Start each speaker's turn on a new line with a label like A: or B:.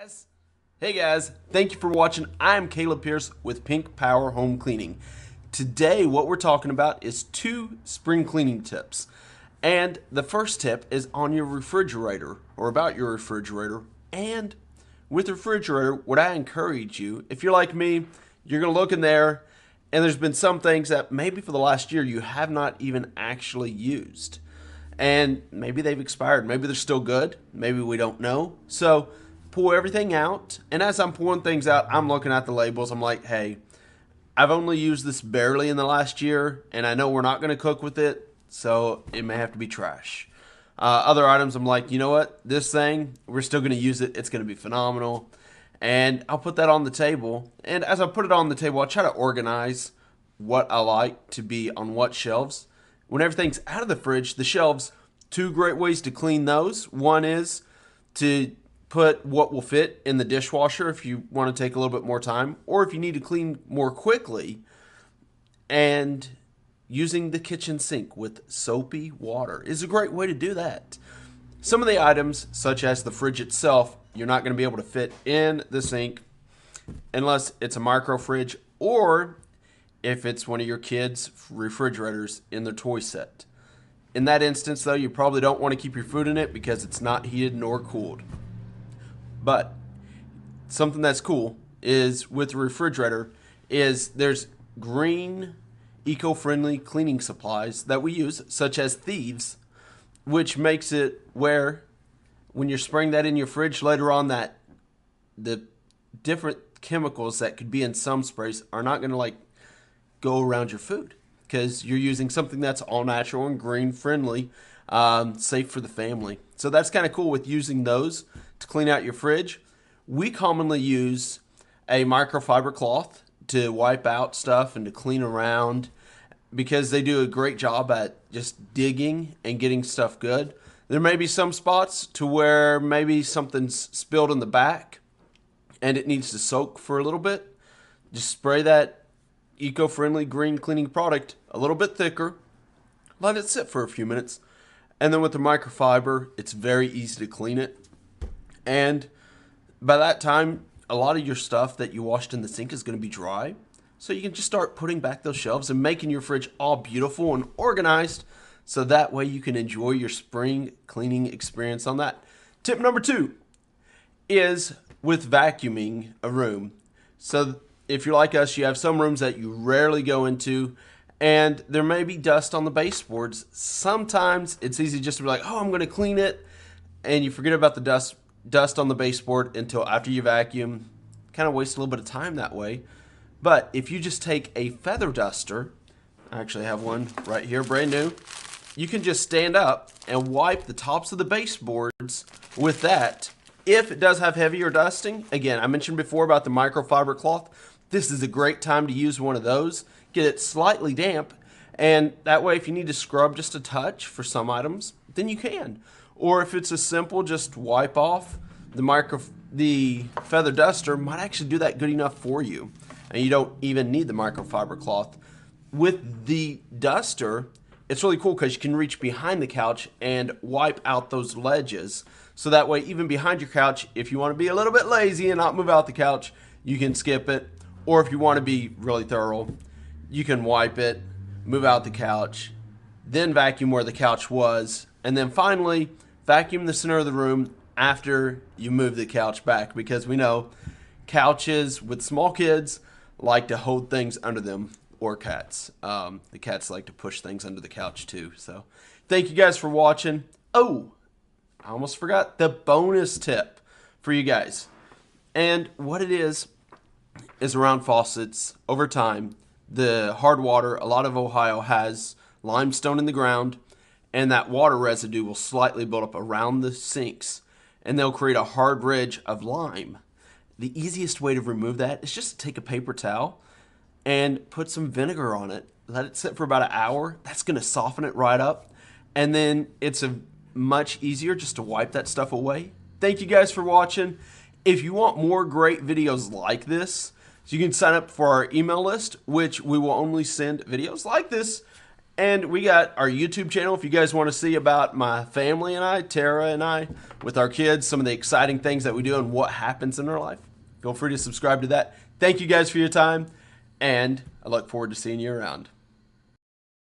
A: guys. Hey guys, thank you for watching. I'm Caleb Pierce with Pink Power Home Cleaning. Today what we're talking about is 2 spring cleaning tips. And the first tip is on your refrigerator, or about your refrigerator. And with the refrigerator, what I encourage you, if you're like me, you're going to look in there and there's been some things that maybe for the last year you have not even actually used. And maybe they've expired. Maybe they're still good. Maybe we don't know. So pull everything out. And as I'm pulling things out, I'm looking at the labels. I'm like, hey, I've only used this barely in the last year, and I know we're not going to cook with it, so it may have to be trash. Other items, I'm like, you know what? This thing, we're still going to use it. It's going to be phenomenal. And I'll put that on the table. And as I put it on the table, I'll try to organize what I like to be on what shelves. When everything's out of the fridge, the shelves, 2 great ways to clean those. One is to put what will fit in the dishwasher if you want to take a little bit more time, or if you need to clean more quickly, and using the kitchen sink with soapy water is a great way to do that. Some of the items, such as the fridge itself, you're not going to be able to fit in the sink unless it's a micro fridge, or if it's one of your kids' refrigerators in their toy set. In that instance, though, you probably don't want to keep your food in it because it's not heated nor cooled. But something that's cool is with the refrigerator is there's green, eco-friendly cleaning supplies that we use, such as Thieves, which makes it where when you're spraying that in your fridge later on, that the different chemicals that could be in some sprays are not going to go around your food because you're using something that's all natural and green friendly, safe for the family. So that's kind of cool with using those to clean out your fridge. We commonly use a microfiber cloth to wipe out stuff and to clean around because they do a great job at just digging and getting stuff good. There may be some spots to where maybe something's spilled in the back and it needs to soak for a little bit. Just spray that eco-friendly green cleaning product a little bit thicker, let it sit for a few minutes, and then with the microfiber, it's very easy to clean it. And by that time, a lot of your stuff that you washed in the sink is going to be dry. So you can just start putting back those shelves and making your fridge all beautiful and organized. So that way you can enjoy your spring cleaning experience on that. Tip number 2 is with vacuuming a room. So if you're like us, you have some rooms that you rarely go into and there may be dust on the baseboards. Sometimes it's easy just to be like, oh, I'm going to clean it. And you forget about the dust on the baseboard until after you vacuum. Kind of waste a little bit of time that way. But if you just take a feather duster, I actually have one right here, brand new, you can just stand up and wipe the tops of the baseboards with that. If it does have heavier dusting, again, I mentioned before about the microfiber cloth. This is a great time to use one of those. Get it slightly damp, and that way if you need to scrub just a touch for some items, then you can. Or if it's a simple just wipe off, the feather duster might actually do that good enough for you. And you don't even need the microfiber cloth. With the duster, it's really cool because you can reach behind the couch and wipe out those ledges. So that way, even behind your couch, if you want to be a little bit lazy and not move out the couch, you can skip it. Or if you want to be really thorough, you can wipe it, move out the couch, then vacuum where the couch was, and then finally vacuum the center of the room after you move the couch back, because we know couches with small kids like to hold things under them, or cats. The cats like to push things under the couch too. So thank you guys for watching. Oh, I almost forgot the bonus tip for you guys. And what it is around faucets. Over time, the hard water, a lot of Ohio has limestone in the ground, and that water residue will slightly build up around the sinks, and they'll create a hard ridge of lime. The easiest way to remove that is just to take a paper towel and put some vinegar on it. Let it sit for about an hour. That's going to soften it right up, and then it's much easier just to wipe that stuff away. Thank you guys for watching. If you want more great videos like this, you can sign up for our email list, which we will only send videos like this And we got our YouTube channel if you guys want to see about my family and I, Tara and I, with our kids, some of the exciting things that we do and what happens in our life. Feel free to subscribe to that. Thank you guys for your time, and I look forward to seeing you around.